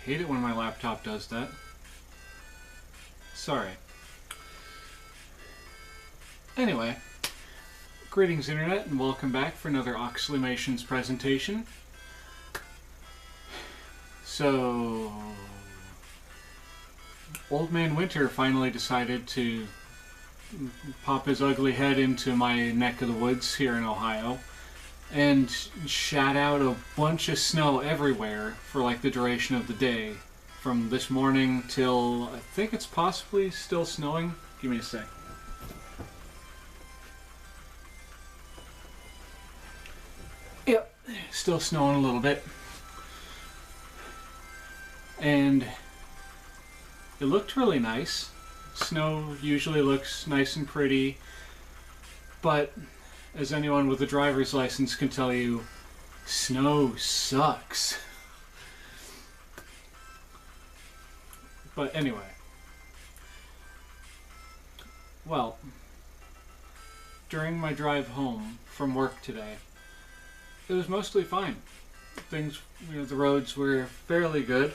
hate it when my laptop does that. Sorry. Anyway, greetings Internet and welcome back for another Oxleymations presentation. So, Old Man Winter finally decided to pop his ugly head into my neck of the woods here in Ohio and shat out a bunch of snow everywhere for like the duration of the day. From this morning till, I think it's possibly still snowing. Give me a sec. Yep, still snowing a little bit. And it looked really nice. Snow usually looks nice and pretty, but as anyone with a driver's license can tell you, snow sucks. But anyway, well, during my drive home from work today, it was mostly fine. Things, the roads were fairly good.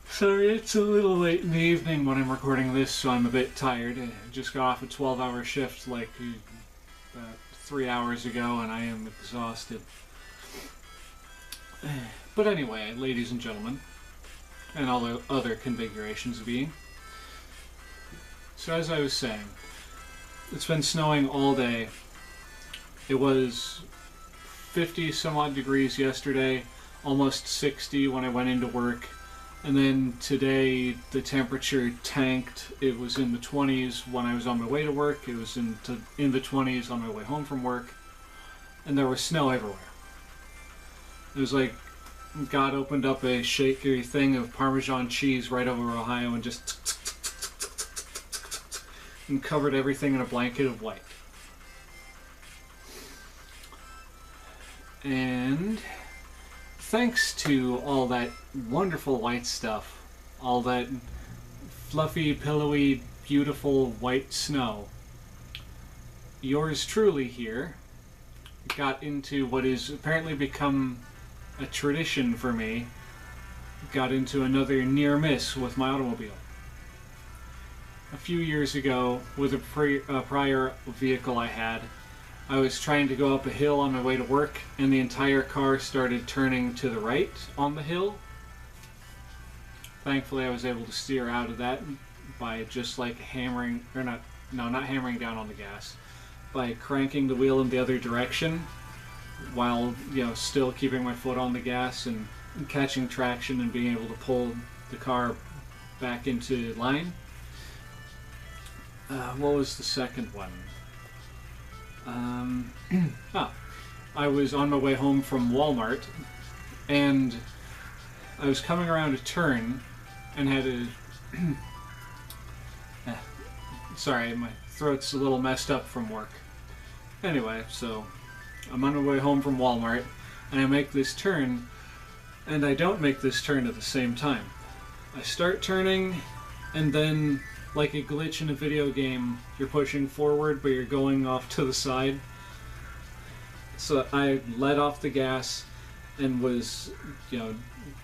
Sorry, it's a little late in the evening when I'm recording this, so I'm a bit tired. I just got off a 12-hour shift like 3 hours ago, and I am exhausted. But anyway, ladies and gentlemen, and all the other configurations of being. So as I was saying, it's been snowing all day. It was 50 some odd degrees yesterday, almost 60 when I went into work, and then today the temperature tanked. It was in the 20s when I was on my way to work, it was in the 20s on my way home from work, and there was snow everywhere. It was like God opened up a shaky thing of Parmesan cheese right over Ohio and just and covered everything in a blanket of white. And thanks to all that wonderful white stuff, all that fluffy, pillowy, beautiful white snow, yours truly here got into what is apparently become a tradition for me, got into another near miss with my automobile. A few years ago, with a prior vehicle I had, I was trying to go up a hill on my way to work, and the entire car started turning to the right on the hill. Thankfully, I was able to steer out of that by just like hammering, or not hammering down on the gas, by cranking the wheel in the other direction, while still keeping my foot on the gas and catching traction and being able to pull the car back into line. What was the second one? I was on my way home from Walmart, and I was coming around a turn and had a sorry, my throat's a little messed up from work. Anyway, so I'm on my way home from Walmart, and I make this turn, and I don't make this turn at the same time. I start turning, and then, like a glitch in a video game, you're pushing forward, but you're going off to the side. So I let off the gas and was,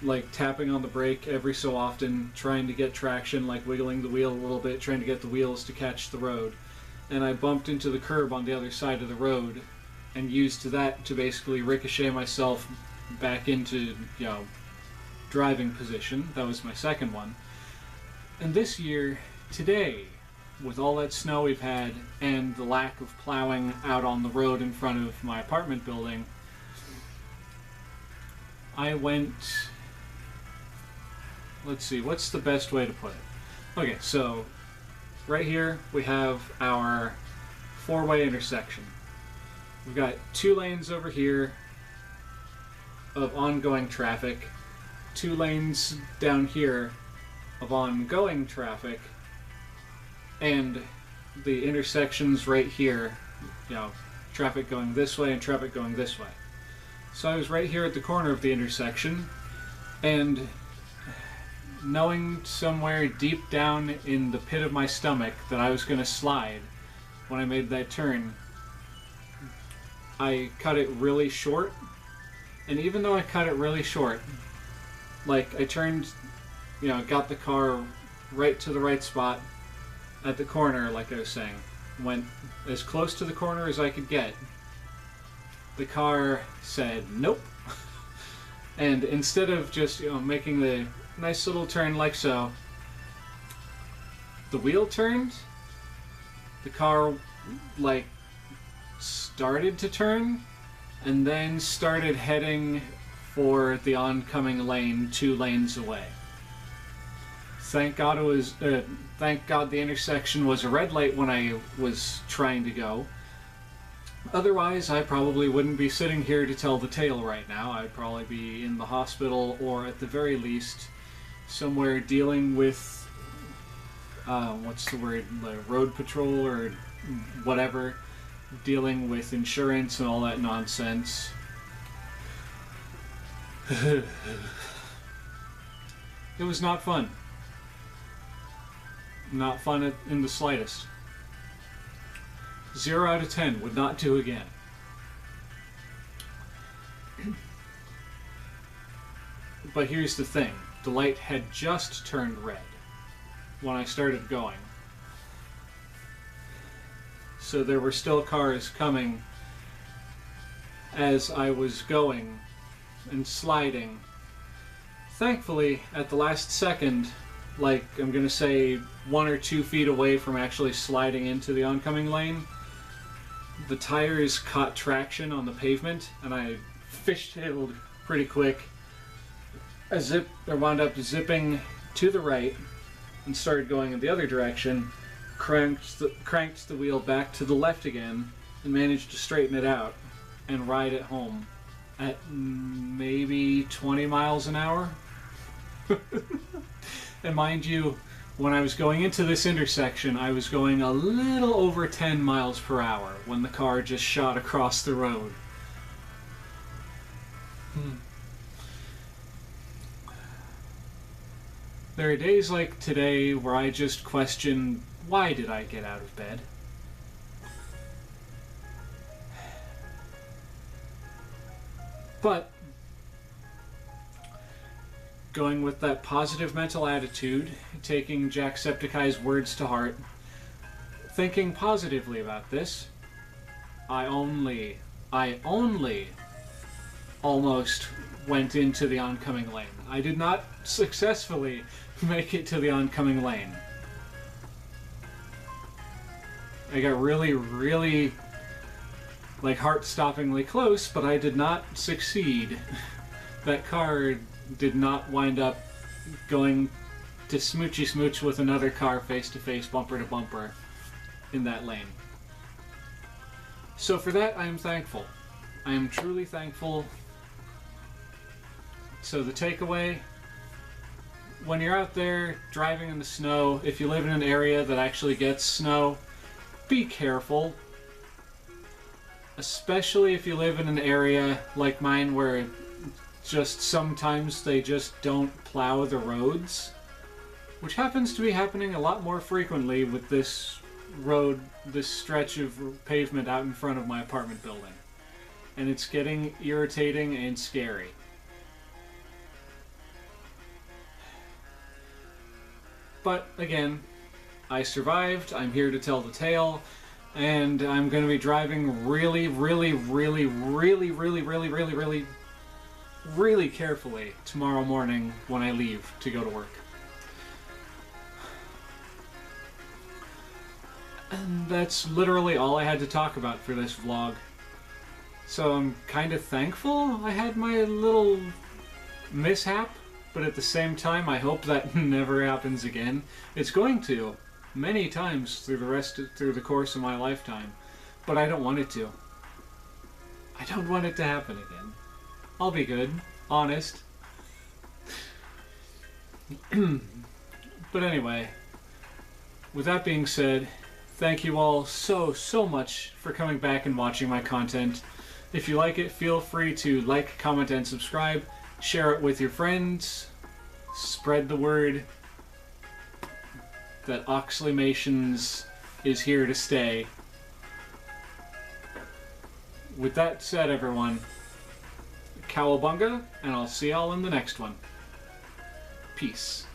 like tapping on the brake every so often, trying to get traction, like wiggling the wheel a little bit, trying to get the wheels to catch the road. And I bumped into the curb on the other side of the road, and used that to basically ricochet myself back into, driving position. That was my second one. And this year, today, with all that snow we've had and the lack of plowing out on the road in front of my apartment building, I went, let's see, what's the best way to put it? Okay, so right here we have our four-way intersection. We've got 2 lanes over here of ongoing traffic, 2 lanes down here of ongoing traffic, and the intersections right here, traffic going this way and traffic going this way. So I was right here at the corner of the intersection, and knowing somewhere deep down in the pit of my stomach that I was going to slide when I made that turn, I cut it really short. And even though I cut it really short, Like, I turned, got the car right to the right spot at the corner, like I was saying. Went as close to the corner as I could get. The car said, nope. And instead of just, making the nice little turn like so, the wheel turned, the car, like, started to turn, and then started heading for the oncoming lane 2 lanes away. Thank God the intersection was a red light when I was trying to go. Otherwise, I probably wouldn't be sitting here to tell the tale right now. I'd probably be in the hospital, or at the very least, somewhere dealing with, what's the word, like road patrol or whatever, dealing with insurance and all that nonsense. It was not fun. Not fun in the slightest. 0 out of 10 would not do again. But here's the thing. The light had just turned red when I started going. So there were still cars coming as I was going and sliding. Thankfully, at the last second, like, I'm gonna say 1 or 2 feet away from actually sliding into the oncoming lane, the tires caught traction on the pavement, and I fishtailed pretty quick. I wound up zipping to the right and started going in the other direction, cranked the wheel back to the left again, and managed to straighten it out and ride it home at maybe 20 miles an hour. And mind you, when I was going into this intersection, I was going a little over 10 miles per hour when the car just shot across the road. There are days like today where I just question, why did I get out of bed? But going with that positive mental attitude, taking Jacksepticeye's words to heart, thinking positively about this, I only almost went into the oncoming lane. I did not successfully make it to the oncoming lane. I got really, really, like, heart-stoppingly close, but I did not succeed. That car did not wind up going to smoochy smooch with another car face to face, bumper to bumper in that lane. So for that, I am thankful. I am truly thankful. So the takeaway, when you're out there driving in the snow, if you live in an area that actually gets snow, be careful. Especially if you live in an area like mine where just sometimes they just don't plow the roads, which happens to be happening a lot more frequently with this road, this stretch of pavement out in front of my apartment building. And it's getting irritating and scary. But again, I survived, I'm here to tell the tale, and I'm going to be driving really, really, really, really, really, really, really, really, really carefully tomorrow morning when I leave to go to work. And that's literally all I had to talk about for this vlog. So I'm kind of thankful I had my little mishap, but at the same time I hope that never happens again. It's going to, many times through the course of my lifetime, but I don't want it to. I don't want it to happen again. I'll be good, honest. But anyway, with that being said, thank you all so much for coming back and watching my content. If you like it, feel free to like, comment, and subscribe. Share it with your friends. Spread the word that Oxleymations is here to stay. With that said, everyone, cowabunga, and I'll see y'all in the next one. Peace.